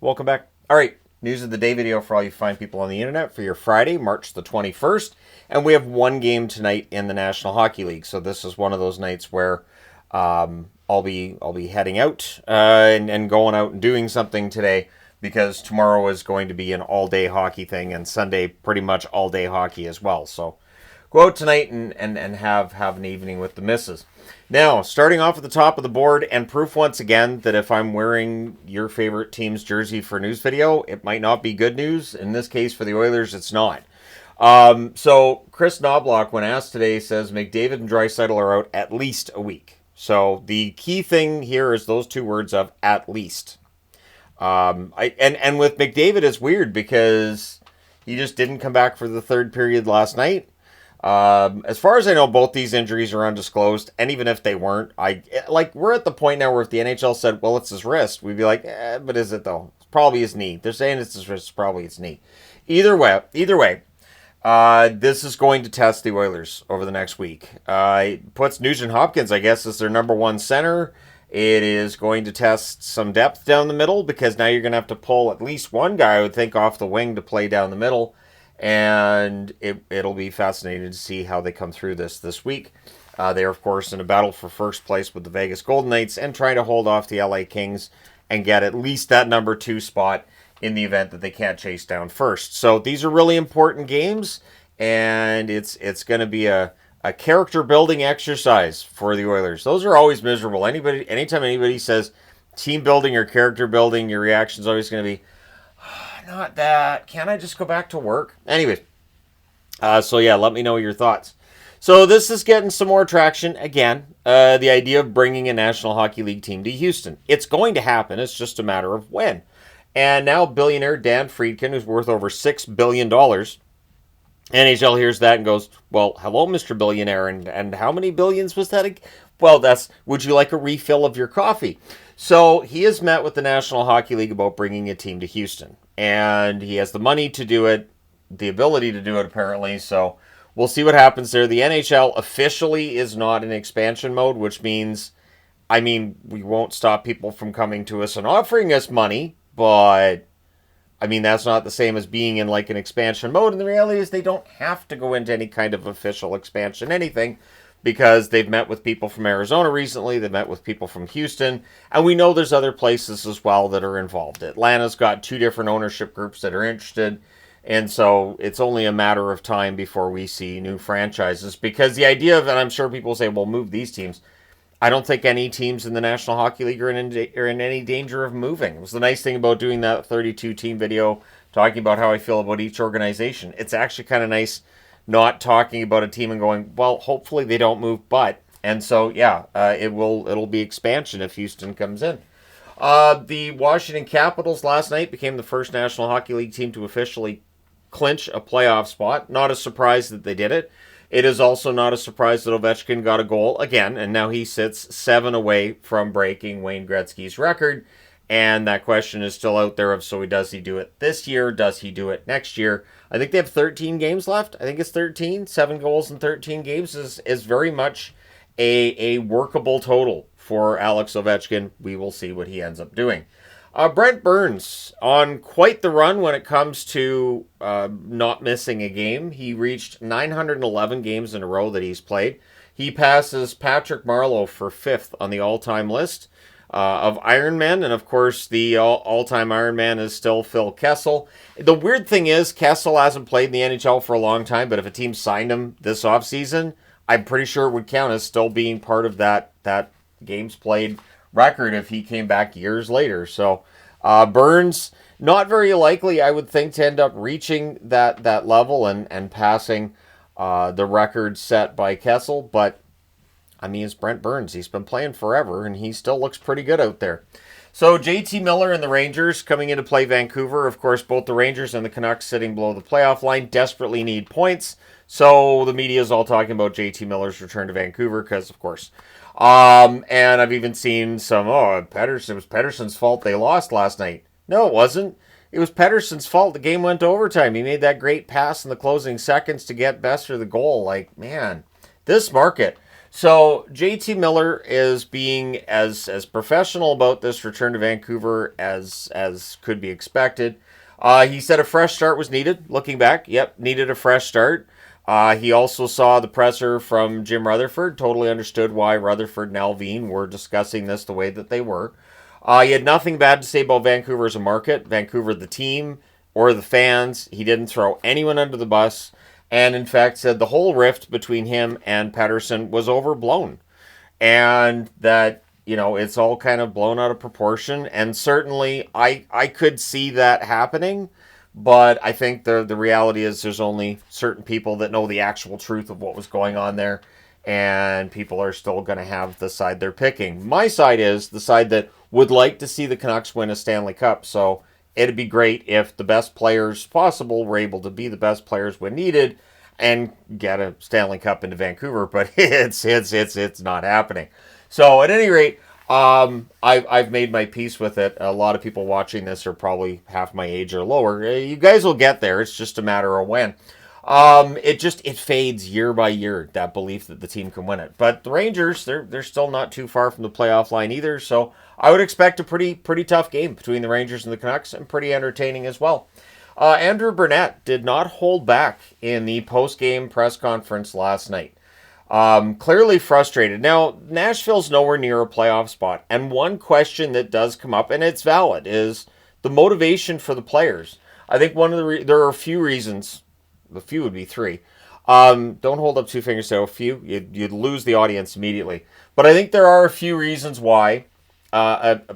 Welcome back. All right, news of the day video for all you fine people on the internet for your Friday, March the 21st. And we have one game tonight in the National Hockey League. So this is one of those nights where I'll be heading out and going out and doing something today because tomorrow is going to be an all-day hockey thing and Sunday pretty much all-day hockey as well. So go out tonight and have an evening with the missus. Now, starting off at the top of the board, and proof once again that if I'm wearing your favorite team's jersey for news video, it might not be good news. In this case, for the Oilers, it's not. So Chris Knobloch, when asked today, says McDavid and Draisaitl are out at least a week. So the key thing here is those two words of at least. And with McDavid, it's weird because he just didn't come back for the third period last night. As far as I know, both these injuries are undisclosed, and even if they weren't, we're at the point now where if the NHL said, well, it's his wrist, we'd be like, but is it though? It's probably his knee. They're saying it's his wrist, it's probably his knee. Either way, this is going to test the Oilers over the next week. It puts Nugent Hopkins, I guess, as their number one center. It is going to test some depth down the middle because now you're going to have to pull at least one guy, I would think, off the wing to play down the middle. And it'll be fascinating to see how they come through this week. They are, of course, in a battle for first place with the Vegas Golden Knights and trying to hold off the LA Kings and get at least that number 2 spot in the event that they can't chase down first. So these are really important games, and it's going to be a character building exercise for the Oilers. Those are always miserable. Anytime anybody says team building or character building, your reaction is always going to be, not that. Can't I just go back to work? Anyways, so yeah, let me know your thoughts. So this is getting some more traction again. The idea of bringing a National Hockey League team to Houston. It's going to happen. It's just a matter of when. And now billionaire Dan Friedkin, who's worth over $6 billion, NHL hears that and goes, well, hello, Mr. Billionaire, and how many billions was that? Well, would you like a refill of your coffee? So he has met with the National Hockey League about bringing a team to Houston. And he has the money to do it, the ability to do it, apparently. So we'll see what happens there. The NHL officially is not in expansion mode, which means, we won't stop people from coming to us and offering us money, but that's not the same as being in like an expansion mode. And the reality is they don't have to go into any kind of official expansion, anything, because they've met with people from Arizona recently, they've met with people from Houston, and we know there's other places as well that are involved. Atlanta's got 2 different ownership groups that are interested, and so it's only a matter of time before we see new franchises, because the idea of, and I'm sure people say, well, move these teams. I don't think any teams in the National Hockey League are in any danger of moving. It was the nice thing about doing that 32-team video, talking about how I feel about each organization. It's actually kind of nice not talking about a team and going, well, hopefully they don't move, but. And so, yeah, it'll be expansion if Houston comes in. The Washington Capitals last night became the first National Hockey League team to officially clinch a playoff spot. Not a surprise that they did it. It is also not a surprise that Ovechkin got a goal again, and now he sits 7 away from breaking Wayne Gretzky's record. And that question is still out there of, so does he do it this year? Does he do it next year? I think they have 13 games left. I think it's 13. 7 goals in 13 games is very much a workable total for Alex Ovechkin. We will see what he ends up doing. Brent Burns on quite the run when it comes to not missing a game. He reached 911 games in a row that he's played. He passes Patrick Marleau for 5th on the all-time list of Ironmen, and of course the all-time Ironman is still Phil Kessel. The weird thing is Kessel hasn't played in the NHL for a long time, but if a team signed him this offseason, I'm pretty sure it would count as still being part of that games played record if he came back years later. So Burns, not very likely, I would think, to end up reaching that level and passing the record set by Kessel, but it's Brent Burns. He's been playing forever, and he still looks pretty good out there. So JT Miller and the Rangers coming in to play Vancouver. Of course, both the Rangers and the Canucks sitting below the playoff line desperately need points. So the media is all talking about JT Miller's return to Vancouver because, of course. And I've even seen some, it was Pettersson's fault they lost last night. No, it wasn't. It was Pettersson's fault. The game went to overtime. He made that great pass in the closing seconds to get Besser the goal. Like, man, this market. So JT Miller is being as professional about this return to Vancouver as could be expected. He said a fresh start was needed. Looking back, yep, needed a fresh start. He also saw the presser from Jim Rutherford. Totally understood why Rutherford and Alvin were discussing this the way that they were. He had nothing bad to say about Vancouver as a market, Vancouver the team, or the fans. He didn't throw anyone under the bus, and in fact said the whole rift between him and Pettersson was overblown, and that it's all kind of blown out of proportion. And certainly I could see that happening, but I think the reality is there's only certain people that know the actual truth of what was going on there, and people are still going to have the side they're picking. My side is the side that would like to see the Canucks win a Stanley Cup. So it'd be great if the best players possible were able to be the best players when needed and get a Stanley Cup into Vancouver, but it's not happening. So at any rate, I've made my peace with it. A lot of people watching this are probably half my age or lower. You guys will get there. It's just a matter of when. It fades year by year, that belief that the team can win it. But the Rangers, they're still not too far from the playoff line either. So I would expect a pretty tough game between the Rangers and the Canucks, and pretty entertaining as well. Andrew Burnett did not hold back in the post-game press conference last night. Clearly frustrated. Now, Nashville's nowhere near a playoff spot, and one question that does come up, and it's valid, is the motivation for the players. I think there are a few reasons. The few would be three. Don't hold up two fingers to a few. You'd lose the audience immediately. But I think there are a few reasons why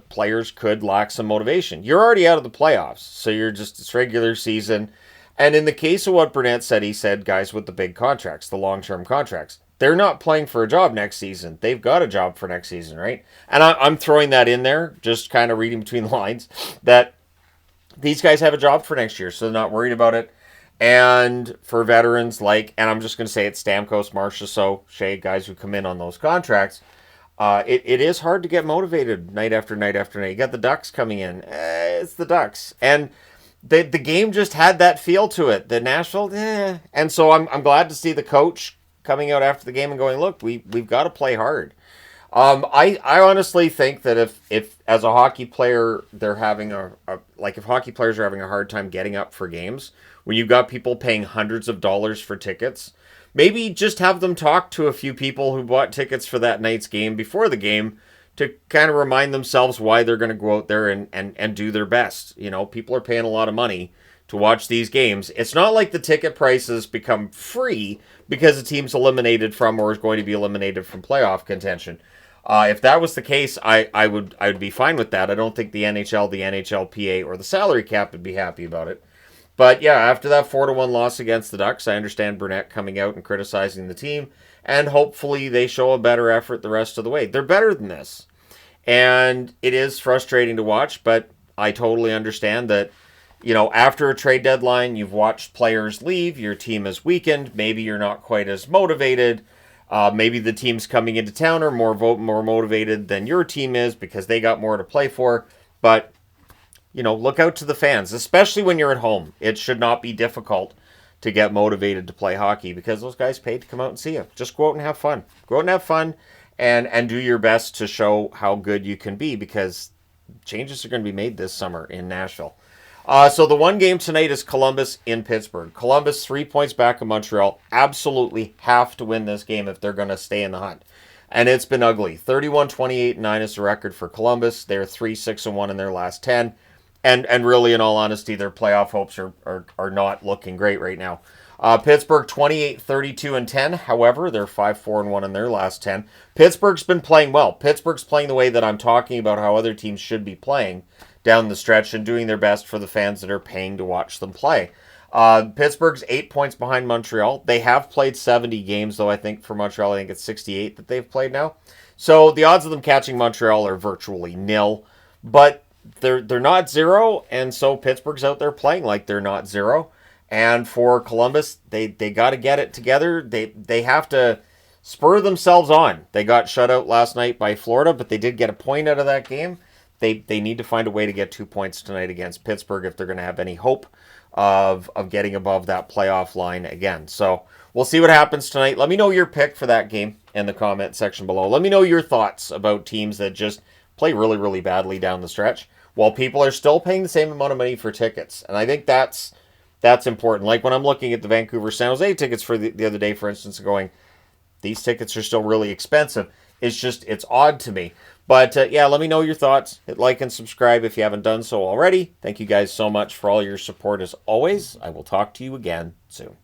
players could lack some motivation. You're already out of the playoffs, so it's regular season. And in the case of what Burnett said, he said guys with the big contracts, the long-term contracts, they're not playing for a job next season. They've got a job for next season, right? And I'm throwing that in there, just kind of reading between the lines, that these guys have a job for next year, so they're not worried about it. And for veterans and I'm just going to say it, Stamkos, Marchessault, Shea, guys who come in on those contracts, it is hard to get motivated night after night after night. You got the Ducks coming in. It's the Ducks. And the game just had that feel to it. The Nashville, And so I'm glad to see the coach coming out after the game and going, look, we've got to play hard. I honestly think that if as a hockey player they're having if hockey players are having a hard time getting up for games, when you've got people paying hundreds of dollars for tickets, maybe just have them talk to a few people who bought tickets for that night's game before the game to kind of remind themselves why they're going to go out there and do their best. People are paying a lot of money to watch these games. It's not like the ticket prices become free because a team's eliminated from or is going to be eliminated from playoff contention. If that was the case, I would be fine with that. I don't think the NHL, the NHLPA, or the salary cap would be happy about it. But yeah, after that 4-1 loss against the Ducks, I understand Burnett coming out and criticizing the team, and hopefully they show a better effort the rest of the way. They're better than this. And it is frustrating to watch, but I totally understand that, after a trade deadline, you've watched players leave, your team is weakened, maybe you're not quite as motivated. Maybe the teams coming into town are more motivated than your team is because they got more to play for. But, look out to the fans, especially when you're at home. It should not be difficult to get motivated to play hockey because those guys paid to come out and see you. Just go out and have fun. Go out and have fun and do your best to show how good you can be, because changes are going to be made this summer in Nashville. So the one game tonight is Columbus in Pittsburgh. Columbus 3 points back of Montreal. Absolutely have to win this game if they're going to stay in the hunt. And it's been ugly. 31-28-9 is the record for Columbus. They're 3-6-1 in their last 10. And really, in all honesty, their playoff hopes are not looking great right now. Pittsburgh 28-32-10. However, they're 5-4-1 in their last 10. Pittsburgh's been playing well. Pittsburgh's playing the way that I'm talking about how other teams should be playing down the stretch and doing their best for the fans that are paying to watch them play. Pittsburgh's 8 points behind Montreal. They have played 70 games, though I think for Montreal, I think it's 68 that they've played now. So the odds of them catching Montreal are virtually nil. But they're not zero, and so Pittsburgh's out there playing like they're not zero. And for Columbus, they got to get it together. They have to spur themselves on. They got shut out last night by Florida, but they did get a point out of that game. they need to find a way to get 2 points tonight against Pittsburgh if they're going to have any hope of getting above that playoff line again. So we'll see what happens tonight. Let me know your pick for that game in the comment section below. Let me know your thoughts about teams that just play really, really badly down the stretch while people are still paying the same amount of money for tickets. And I think that's important. Like when I'm looking at the Vancouver San Jose tickets for the other day, for instance, going, these tickets are still really expensive. It's odd to me. But yeah, let me know your thoughts. Hit like and subscribe if you haven't done so already. Thank you guys so much for all your support as always. I will talk to you again soon.